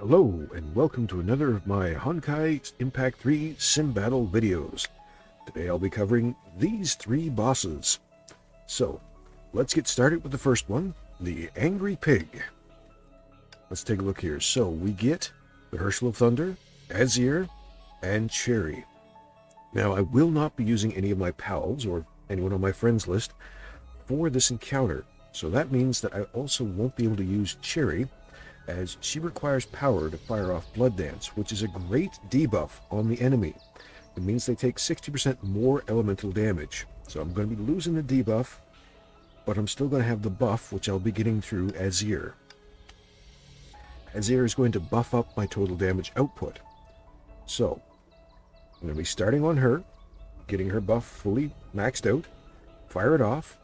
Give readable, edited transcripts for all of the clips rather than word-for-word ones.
Hello, and welcome to another of my Honkai Impact 3 Sim Battle videos. Today I'll be covering these three bosses. So, let's get started with the first one, the Angry Pig. Let's take a look here. So, we get the Herschel of Thunder, Azir, and Cherry. Now, I will not be using any of my pals or anyone on my friends list for this encounter. So that means that I also won't be able to use Cherry, as she requires power to fire off Blood Dance, which is a great debuff on the enemy. It means they take 60% more elemental damage. So I'm going to be losing the debuff, but I'm still going to have the buff, which I'll be getting through Azir. Azir is going to buff up my total damage output. So I'm going to be starting on her, getting her buff fully maxed out, fire it off,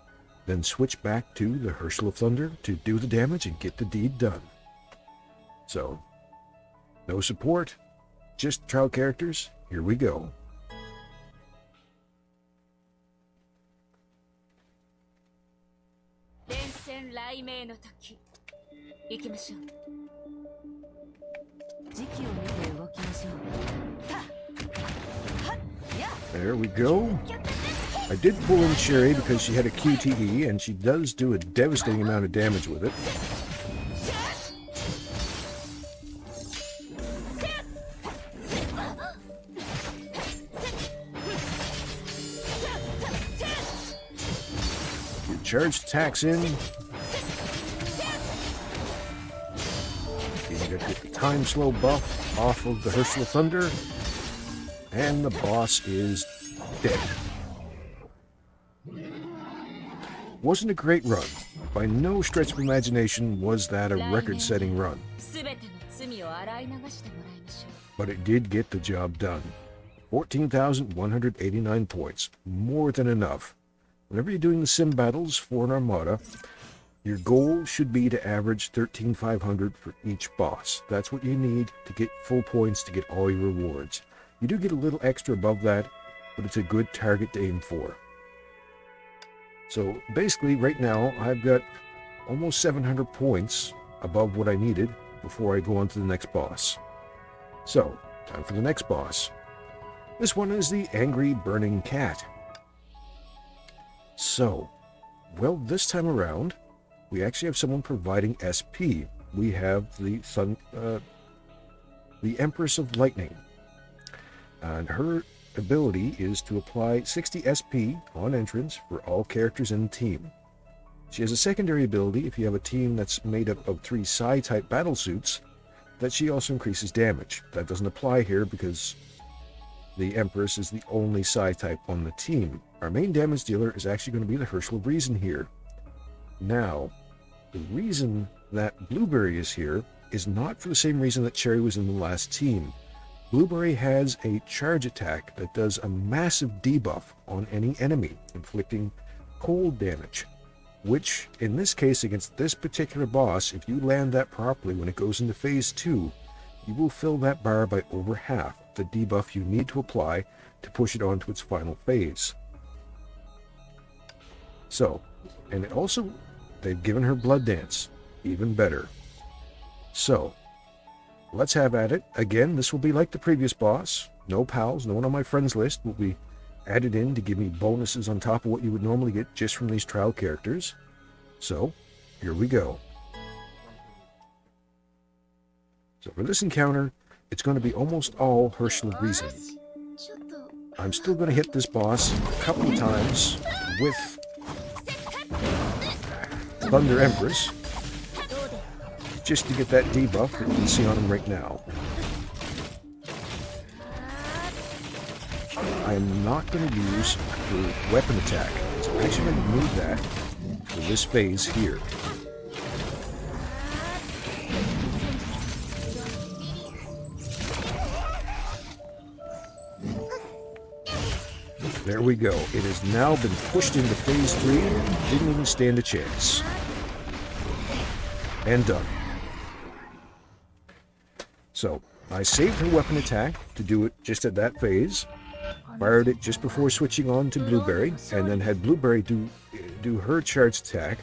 then switch back to the Herschel of Thunder to do the damage and get the deed done. So, no support, just trial characters. Here we go. There we go. I did pull in Cherry because she had a QTE, and she does do a devastating amount of damage with it. Charged attacks in. You got to get the time slow buff off of the Herschel of Thunder, and the boss is dead. Wasn't a great run. By no stretch of imagination was that a record-setting run. But it did get the job done. 14,189 points. More than enough. Whenever you're doing the sim battles for an armada, your goal should be to average 13,500 for each boss. That's what you need to get full points to get all your rewards. You do get a little extra above that, but it's a good target to aim for. So basically right now I've got almost 700 points above what I needed before I go on to the next boss. So, time for the next boss. This one is the Angry Burning Cat. So, well, this time around, we actually have someone providing SP. We have the Empress of Lightning. And her ability is to apply 60 SP on entrance for all characters in the team. She has a secondary ability if you have a team that's made up of 3 Psi-type battle suits, that she also increases damage. That doesn't apply here because the Empress is the only Psi-type on the team. Our main damage dealer is actually going to be the Herschel of Reason here. Now, the reason that Blueberry is here is not for the same reason that Cherry was in the last team. Blueberry has a charge attack that does a massive debuff on any enemy, inflicting cold damage, which, in this case, against this particular boss, if you land that properly when it goes into Phase 2, you will fill that bar by over half the debuff you need to apply to push it on to its final phase. So, and it also, they've given her Blood Dance, even better. So, let's have at it. Again, this will be like the previous boss. No pals, no one on my friends list will be added in to give me bonuses on top of what you would normally get just from these trial characters. So, here we go. So for this encounter, it's going to be almost all Herschel of Reason. I'm still going to hit this boss a couple of times with Thunder Empress, just to get that debuff that you can see on him right now. I am not going to use the weapon attack, so I'm actually going to move that for this phase here. There we go. It has now been pushed into Phase 3 and didn't even stand a chance. And done. So, I saved her weapon attack to do it just at that phase, fired it just before switching on to Blueberry, and then had Blueberry do her charge attack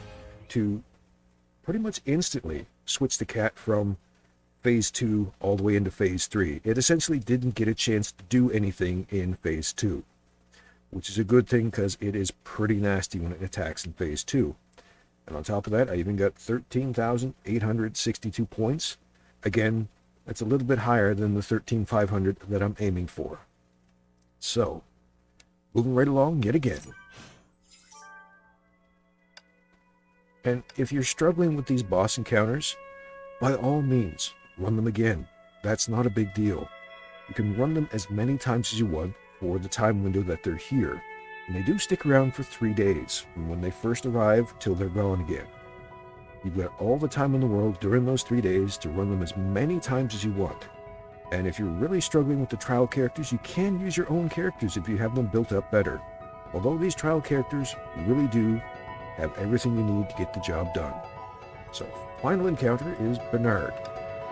to pretty much instantly switch the cat from Phase 2 all the way into Phase 3. It essentially didn't get a chance to do anything in Phase 2, which is a good thing because it is pretty nasty when it attacks in Phase 2. And on top of that, I even got 13,862 points. Again, that's a little bit higher than the 13,500 that I'm aiming for. So, moving right along yet again. And if you're struggling with these boss encounters, by all means, run them again. That's not a big deal. You can run them as many times as you want for the time window that they're here. And they do stick around for 3 days, from when they first arrive till they're gone again. You've got all the time in the world during those 3 days to run them as many times as you want. And if you're really struggling with the trial characters, you can use your own characters if you have them built up better. Although these trial characters really do have everything you need to get the job done. So, final encounter is Benares.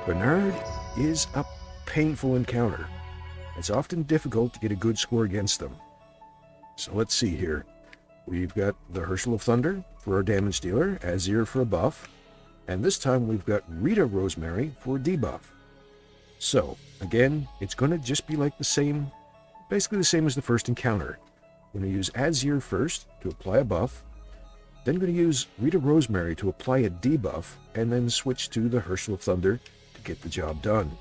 Benares is a painful encounter. It's often difficult to get a good score against them. So let's see here. We've got the Herschel of Thunder for our damage dealer, Azir for a buff, and this time we've got Rita Rosemary for a debuff. So, again, it's going to just be like the same, basically the same as the first encounter. I'm going to use Azir first to apply a buff, then going to use Rita Rosemary to apply a debuff, and then switch to the Herschel of Thunder to get the job done.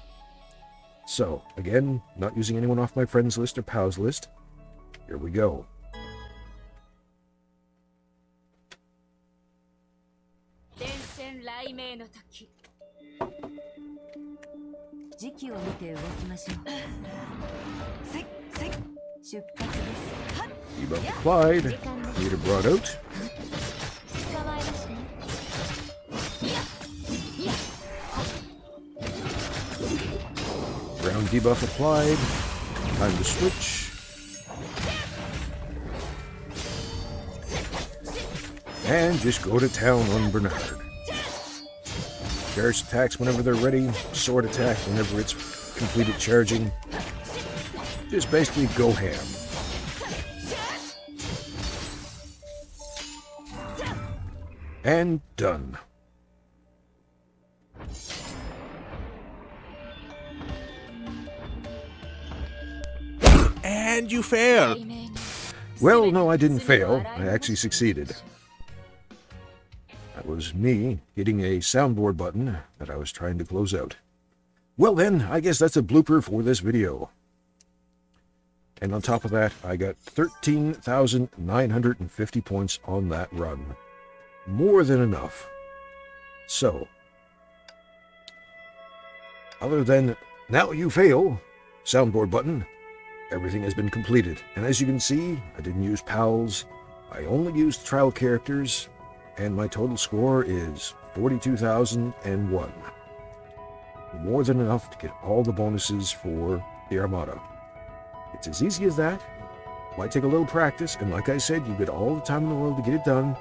So, again, not using anyone off my friends list or pals list. Here we go. Debuff applied. Rita brought out. Ground debuff applied. Time to switch. And just go to town on Benares. Charge attacks whenever they're ready. Sword attack whenever it's completed charging. Just basically go ham. And done. And you failed. Well, no, I didn't fail. I actually succeeded. That was me hitting a soundboard button that I was trying to close out. Well then, I guess that's a blooper for this video. And on top of that, I got 13,950 points on that run. More than enough. So, other than now you fail, soundboard button, everything has been completed. And as you can see, I didn't use pals. I only used trial characters. And my total score is 42,001. More than enough to get all the bonuses for the Armada. It's as easy as that. Might take a little practice, and like I said, you get all the time in the world to get it done.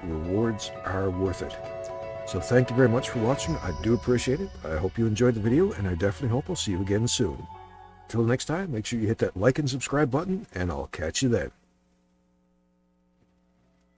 The rewards are worth it. So thank you very much for watching. I do appreciate it. I hope you enjoyed the video, and I definitely hope I'll see you again soon. Till next time, make sure you hit that like and subscribe button, and I'll catch you then.